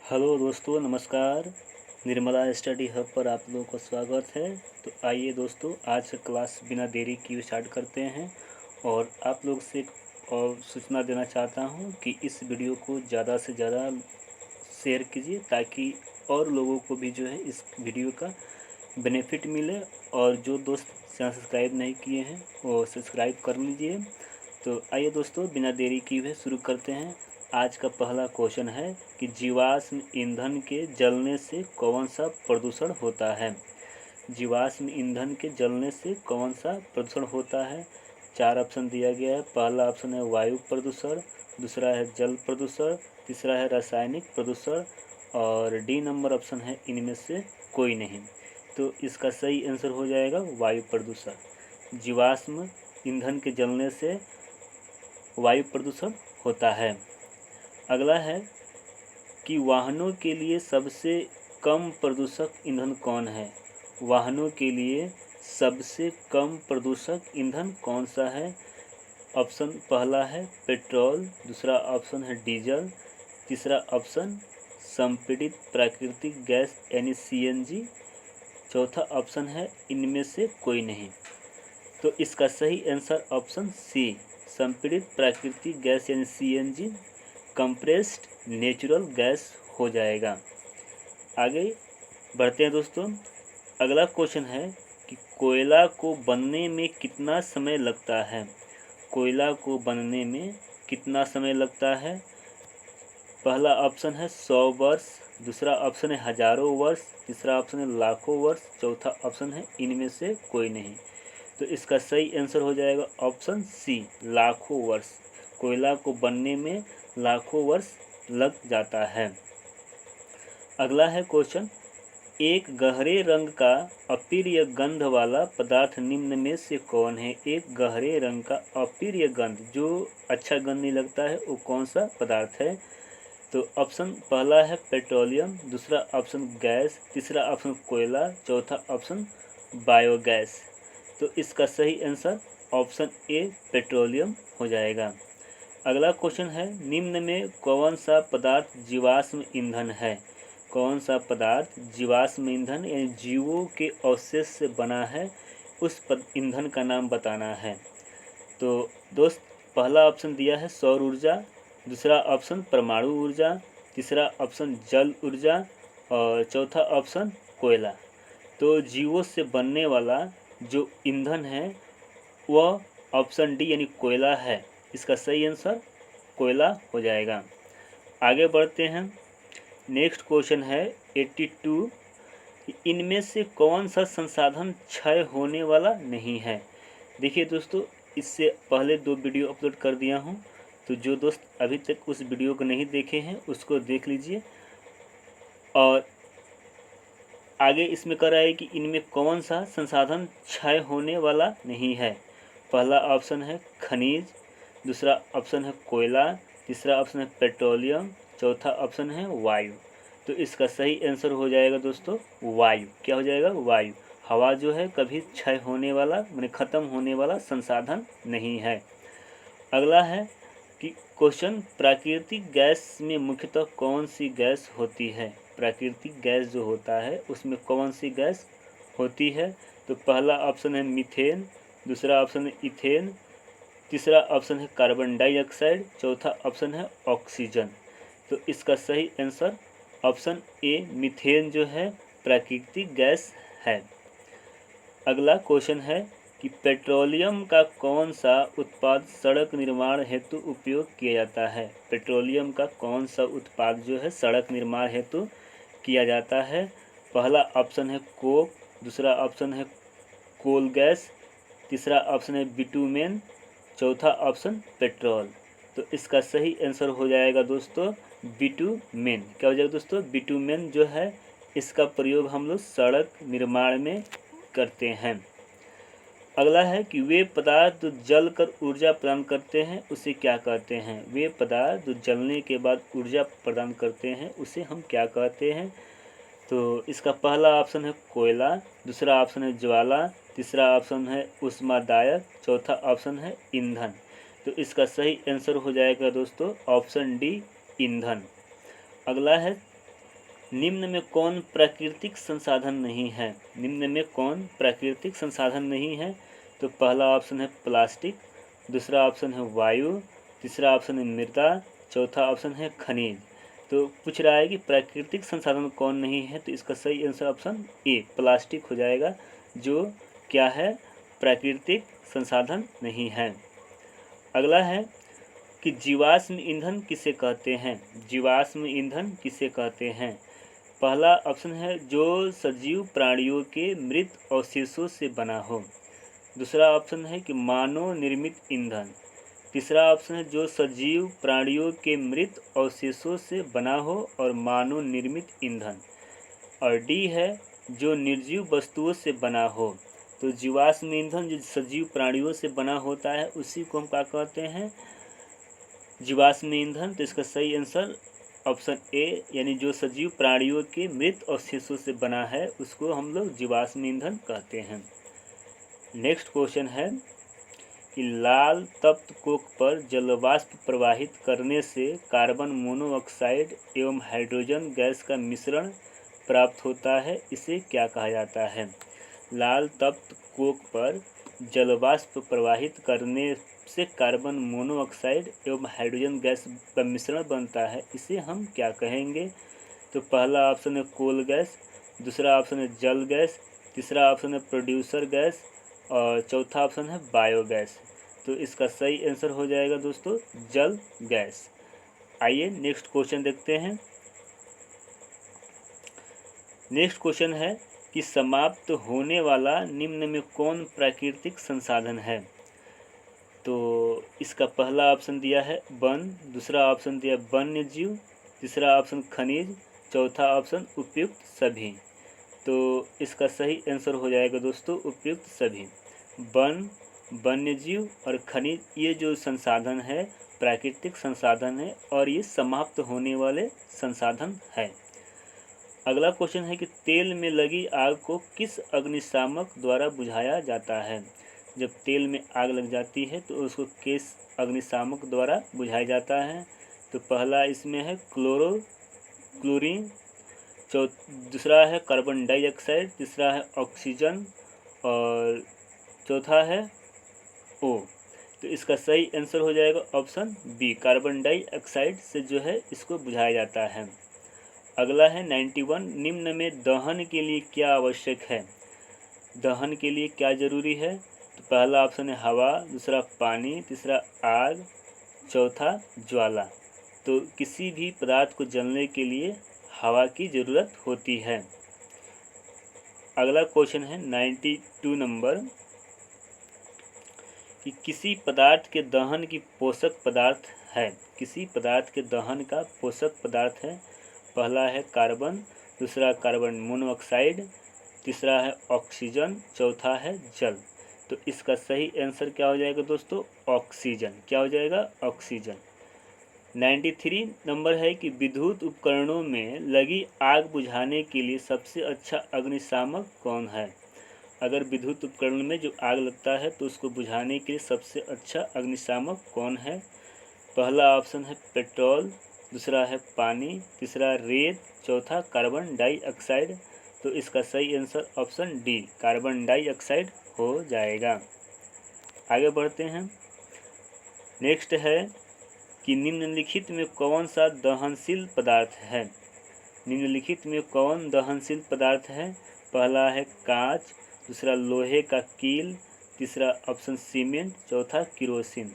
Hello दोस्तों, नमस्कार। Nirmala study hub पर आप लोगों का स्वागत है। तो आइए दोस्तों, आज का क्लास बिना देरी किए स्टार्ट करते हैं। और आप लोग से और सूचना देना चाहता हूं कि इस वीडियो को ज़्यादा से ज़्यादा शेयर कीजिए ताकि और लोगों को भी जो है इस वीडियो का बेनिफिट मिले। और जो दोस्त चैनल सब्सक्राइब नहीं किए हैं वो सब्सक्राइब कर लीजिए। तो आइए दोस्तों, बिना देरी किए हुए शुरू करते हैं। आज का पहला क्वेश्चन है कि जीवाश्म ईंधन के जलने से कौन सा प्रदूषण होता है। जीवाश्म ईंधन के जलने से कौन सा प्रदूषण होता है। चार ऑप्शन दिया गया है। पहला ऑप्शन है वायु प्रदूषण, दूसरा है जल प्रदूषण, तीसरा है रासायनिक प्रदूषण और डी नंबर ऑप्शन है इनमें से कोई नहीं। तो इसका सही आंसर हो जाएगा वायु प्रदूषण। जीवाश्म ईंधन के जलने से वायु प्रदूषण होता है। अगला है कि वाहनों के लिए सबसे कम प्रदूषक ईंधन कौन है। वाहनों के लिए सबसे कम प्रदूषक ईंधन कौन सा है। ऑप्शन पहला है पेट्रोल, दूसरा ऑप्शन है डीजल, तीसरा ऑप्शन संपीड़ित प्राकृतिक गैस यानी सीएनजी, चौथा ऑप्शन है इनमें से कोई नहीं। तो इसका सही आंसर ऑप्शन सी संपीड़ित प्राकृतिक गैस यानी सीएनजी कंप्रेस्ड नेचुरल गैस हो जाएगा। आगे बढ़ते हैं दोस्तों। अगला क्वेश्चन है कि कोयला को बनने में कितना समय लगता है। कोयला को बनने में कितना समय लगता है। पहला ऑप्शन है 100 वर्ष, दूसरा ऑप्शन है हजारों वर्ष, तीसरा ऑप्शन है लाखों वर्ष, चौथा ऑप्शन है इनमें से कोई नहीं। तो इसका सही आंसर हो जाएगा ऑप्शन सी लाखों वर्ष। कोयला को बनने में लाखों वर्ष लग जाता है। अगला है क्वेश्चन, एक गहरे रंग का अप्रिय गंध वाला पदार्थ निम्न में से कौन है। एक गहरे रंग का अप्रिय गंध जो अच्छा गंध नहीं लगता है वो कौन सा पदार्थ है। तो ऑप्शन पहला है पेट्रोलियम, दूसरा ऑप्शन गैस, तीसरा ऑप्शन कोयला, चौथा ऑप्शन बायोगैस। तो इसका सही आंसर ऑप्शन ए पेट्रोलियम हो जाएगा। अगला क्वेश्चन है, निम्न में कौन सा पदार्थ जीवाश्म ईंधन है। कौन सा पदार्थ जीवाश्म ईंधन यानी जीवों के अवशेष से बना है, उस ईंधन का नाम बताना है। तो दोस्त, पहला ऑप्शन दिया है सौर ऊर्जा, दूसरा ऑप्शन परमाणु ऊर्जा, तीसरा ऑप्शन जल ऊर्जा और चौथा ऑप्शन कोयला। तो जीवों से बनने वाला जो ईंधन है वह ऑप्शन डी यानी कोयला है। इसका सही आंसर कोयला हो जाएगा। आगे बढ़ते हैं। नेक्स्ट क्वेश्चन है 82, इनमें से कौन सा संसाधन क्षय होने वाला नहीं है। देखिए दोस्तों, इससे पहले 2 वीडियो अपलोड कर दिया हूँ, तो जो दोस्त अभी तक उस वीडियो को नहीं देखे हैं उसको देख लीजिए। और आगे इसमें कह रहा है कि इनमें कौन सा संसाधन क्षय होने वाला नहीं है। पहला ऑप्शन है खनिज, दूसरा ऑप्शन है कोयला, तीसरा ऑप्शन है पेट्रोलियम, चौथा ऑप्शन है वायु। तो इसका सही आंसर हो जाएगा दोस्तों वायु। क्या हो जाएगा? वायु। हवा जो है कभी क्षय होने वाला माने ख़त्म होने वाला संसाधन नहीं है। अगला है कि क्वेश्चन, प्राकृतिक गैस में मुख्यतः कौन सी गैस होती है। प्राकृतिक गैस जो होता है उसमें कौन सी गैस होती है। तो पहला ऑप्शन है मीथेन, दूसरा ऑप्शन है इथेन, तीसरा ऑप्शन है कार्बन डाइऑक्साइड, चौथा ऑप्शन है ऑक्सीजन। तो इसका सही आंसर ऑप्शन ए मीथेन जो है प्राकृतिक गैस है। अगला क्वेश्चन है कि पेट्रोलियम का कौन सा उत्पाद सड़क निर्माण हेतु उपयोग किया जाता है। पेट्रोलियम का कौन सा उत्पाद जो है सड़क निर्माण हेतु किया जाता है। पहला ऑप्शन है कोक, दूसरा ऑप्शन है कोल गैस, तीसरा ऑप्शन है बिटुमेन, चौथा ऑप्शन पेट्रोल। तो इसका सही आंसर हो जाएगा दोस्तों बिटुमेन। क्या हो जाएगा दोस्तों? बिटुमेन जो है इसका प्रयोग हम लोग सड़क निर्माण में करते हैं। अगला है कि वे पदार्थ जो जल कर ऊर्जा प्रदान करते हैं उसे क्या कहते हैं। वे पदार्थ जो जलने के बाद ऊर्जा प्रदान करते हैं उसे हम क्या कहते हैं। तो इसका पहला ऑप्शन है कोयला, दूसरा ऑप्शन है ज्वाला, तीसरा ऑप्शन है ऊष्मादायक, चौथा ऑप्शन है ईंधन। तो इसका सही आंसर हो जाएगा दोस्तों ऑप्शन डी ईंधन। अगला है निम्न में कौन प्राकृतिक संसाधन नहीं है? निम्न में कौन प्राकृतिक संसाधन नहीं है? तो पहला ऑप्शन है प्लास्टिक, दूसरा ऑप्शन है वायु, तीसरा ऑप्शन है मृदा, चौथा ऑप्शन है खनिज। तो पूछ रहा है कि प्राकृतिक संसाधन कौन नहीं है, तो इसका सही आंसर ऑप्शन ए प्लास्टिक हो जाएगा, जो क्या है, प्राकृतिक संसाधन नहीं है। अगला है कि जीवाश्म ईंधन किसे कहते हैं? जीवाश्म ईंधन किसे कहते हैं? पहला ऑप्शन है जो सजीव प्राणियों के मृत अवशेषों से बना हो, दूसरा ऑप्शन है कि मानव निर्मित ईंधन, तीसरा ऑप्शन है जो सजीव प्राणियों के मृत अवशेषों से बना हो और मानव निर्मित ईंधन, और डी है जो निर्जीव वस्तुओं से बना हो। तो जीवाश्म ईंधन जो सजीव प्राणियों से बना होता है उसी को हम क्या कहते हैं? जीवाश्म ईंधन। तो इसका सही आंसर ऑप्शन ए, यानी जो सजीव प्राणियों के मृत अवशेषों से बना है उसको हम लोग जीवाश्म ईंधन कहते हैं। नेक्स्ट क्वेश्चन है कि लाल तप्त कोक पर जलवाष्प प्रवाहित करने से कार्बन मोनोऑक्साइड एवं हाइड्रोजन गैस का मिश्रण प्राप्त होता है, इसे क्या कहा जाता है? लाल तप्त कोक पर जलवाष्प प्रवाहित करने से कार्बन मोनोऑक्साइड एवं हाइड्रोजन गैस का मिश्रण बनता है, इसे हम क्या कहेंगे? तो पहला ऑप्शन है कोल गैस, दूसरा ऑप्शन है जल गैस, तीसरा ऑप्शन है प्रोड्यूसर गैस और चौथा ऑप्शन है बायोगैस। तो इसका सही आंसर हो जाएगा दोस्तों जल गैस। आइए नेक्स्ट क्वेश्चन देखते हैं। नेक्स्ट क्वेश्चन है कि समाप्त होने वाला निम्न में कौन प्राकृतिक संसाधन है? तो इसका पहला ऑप्शन दिया है वन, दूसरा ऑप्शन दिया वन्य जीव, तीसरा ऑप्शन खनिज, चौथा ऑप्शन उपयुक्त सभी। तो इसका सही आंसर हो जाएगा दोस्तों उपयुक्त सभी। वन, वन्य जीव और खनिज ये जो संसाधन है प्राकृतिक संसाधन है और ये समाप्त होने वाले संसाधन है। अगला क्वेश्चन है कि तेल में लगी आग को किस अग्निशामक द्वारा बुझाया जाता है? जब तेल में आग लग जाती है तो उसको किस अग्निशामक द्वारा बुझाया जाता है? तो पहला इसमें है क्लोरीन, दूसरा है कार्बन डाइऑक्साइड, तीसरा है ऑक्सीजन और चौथा है ओ। तो इसका सही आंसर हो जाएगा ऑप्शन बी कार्बन डाइऑक्साइड से जो है इसको बुझाया जाता है। अगला है 91, निम्न में दहन के लिए क्या आवश्यक है? दहन के लिए क्या जरूरी है? तो पहला ऑप्शन है हवा, दूसरा पानी, तीसरा आग, चौथा ज्वाला। तो किसी भी पदार्थ को जलने के लिए हवा की ज़रूरत होती है। अगला क्वेश्चन है 92 नंबर कि किसी पदार्थ के दहन की पोषक पदार्थ है, किसी पदार्थ के दहन का पोषक पदार्थ है। पहला है कार्बन, दूसरा कार्बन मोनोऑक्साइड, तीसरा है ऑक्सीजन, चौथा है जल। तो इसका सही आंसर क्या हो जाएगा दोस्तों? ऑक्सीजन। क्या हो जाएगा? ऑक्सीजन। 93 नंबर है कि विद्युत उपकरणों में लगी आग बुझाने के लिए सबसे अच्छा अग्निशामक कौन है? अगर विद्युत उपकरण में जो आग लगता है तो उसको बुझाने के लिए सबसे अच्छा अग्निशामक कौन है? पहला ऑप्शन है पेट्रोल, दूसरा है पानी, तीसरा रेत, चौथा कार्बन डाइऑक्साइड। तो इसका सही answer option D carbon dioxide हो जाएगा। आगे बढ़ते हैं। नेक्स्ट है कि निम्नलिखित में कौन सा दहनशील पदार्थ है? निम्नलिखित में कौन दहनशील पदार्थ है? पहला है कांच, दूसरा लोहे का कील, तीसरा ऑप्शन सीमेंट, चौथा किरोसिन।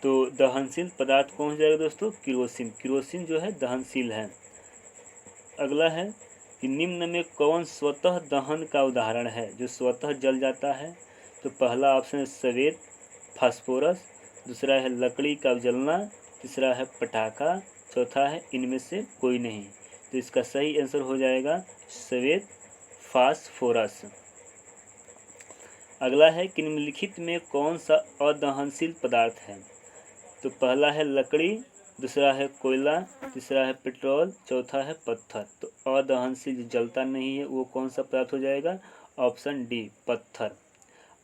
तो दहनशील पदार्थ कौन हो जाएगा दोस्तों? किरोसिन। किरोसिन जो है दहनशील है। अगला है कि निम्न में कौन स्वतः दहन का उदाहरण है, जो स्वतः जल जाता है? तो पहला ऑप्शन है सवेत, फास्फोरस, दूसरा है लकड़ी का जलना, तीसरा है पटाखा, चौथा है इनमें से कोई नहीं। तो इसका सही आंसर हो जाएगा सवेत फास्फोरस। अगला है कि निम्नलिखित में कौन सा अदहनशील पदार्थ है? तो पहला है लकड़ी, दूसरा है कोयला, तीसरा है पेट्रोल, चौथा है पत्थर। तो अदहनशील जो जलता नहीं है वो कौन सा पदार्थ हो जाएगा? ऑप्शन डी पत्थर।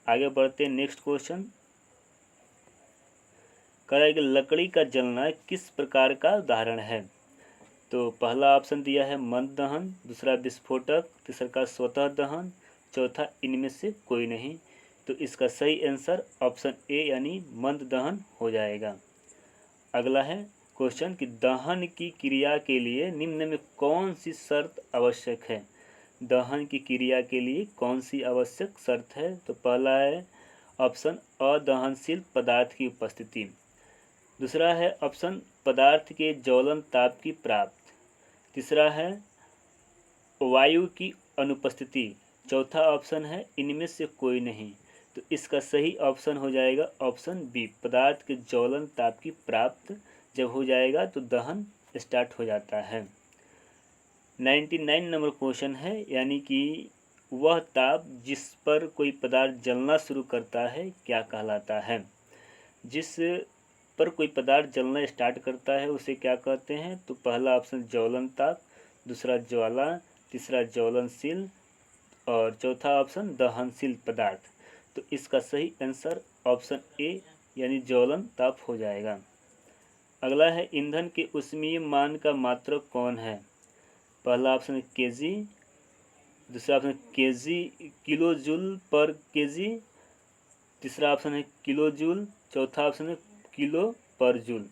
आगे बढ़ते हैं। नेक्स्ट क्वेश्चन कह रहा है कि लकड़ी का जलना किस प्रकार का उदाहरण है? तो पहला ऑप्शन दिया है मंद दहन, दूसरा विस्फोटक, तीसरा का स्वतः दहन, चौथा इनमें से कोई नहीं। तो इसका सही आंसर ऑप्शन ए यानी मंद दहन हो जाएगा। अगला है क्वेश्चन कि दहन की क्रिया के लिए निम्न में कौन सी शर्त आवश्यक है। दहन की क्रिया के लिए कौन सी आवश्यक शर्त है। तो पहला है ऑप्शन अदहनशील पदार्थ की उपस्थिति, दूसरा है ऑप्शन पदार्थ के ज्वलन ताप की प्राप्त, तीसरा है वायु की अनुपस्थिति, चौथा ऑप्शन है इनमें से कोई नहीं। तो इसका सही ऑप्शन हो जाएगा ऑप्शन बी, पदार्थ के ज्वलन ताप की प्राप्त जब हो जाएगा तो दहन स्टार्ट हो जाता है। 99 नंबर क्वेश्चन है, यानी कि वह ताप जिस पर कोई पदार्थ जलना शुरू करता है क्या कहलाता है। जिस पर कोई पदार्थ जलना स्टार्ट करता है उसे क्या कहते हैं। तो पहला ऑप्शन ज्वलन ताप, दूसरा ज्वाला, तीसरा ज्वलनशील और चौथा ऑप्शन दहनशील पदार्थ। तो इसका सही आंसर ऑप्शन ए यानी ज्वलन ताप हो जाएगा। अगला है ईंधन के ऊष्मीय मान का मात्रक कौन है। पहला ऑप्शन है केजी, दूसरा ऑप्शन केजी किलो जूल पर केजी, तीसरा ऑप्शन है किलो जूल, चौथा ऑप्शन है किलो पर जूल।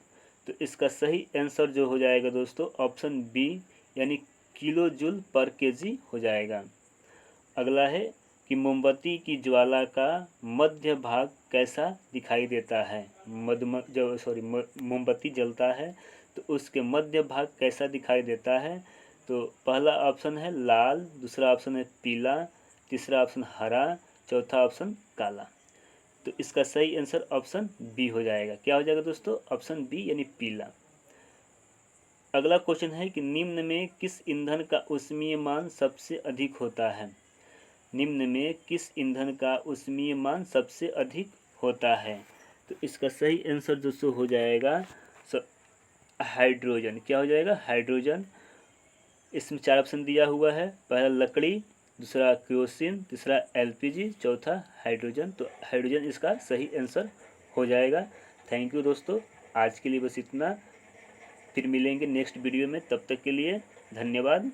तो इसका सही आंसर जो हो जाएगा दोस्तों ऑप्शन बी यानी किलो जूल पर केजी हो जाएगा। अगला है कि मोमबत्ती की ज्वाला का मध्य भाग कैसा दिखाई देता है। मोमबत्ती जलता है तो उसके मध्य भाग कैसा दिखाई देता है। तो पहला ऑप्शन है लाल, दूसरा ऑप्शन है पीला, तीसरा ऑप्शन हरा, चौथा ऑप्शन काला। तो इसका सही आंसर ऑप्शन बी हो जाएगा। क्या हो जाएगा दोस्तों ऑप्शन बी यानी पीला। अगला क्वेश्चन है कि निम्न में किस ईंधन का ऊष्मीय मान सबसे अधिक होता है। निम्न में किस ईंधन का ऊष्मीय मान सबसे अधिक होता है। तो इसका सही आंसर दोस्तों हो जाएगा हाइड्रोजन। क्या हो जाएगा हाइड्रोजन। इसमें 4 ऑप्शन दिया हुआ है, पहला लकड़ी, दूसरा केरोसिन, तीसरा एलपीजी, चौथा हाइड्रोजन। तो हाइड्रोजन इसका सही आंसर हो जाएगा। थैंक यू दोस्तों, आज के लिए बस इतना। फिर मिलेंगे नेक्स्ट वीडियो में, तब तक के लिए धन्यवाद।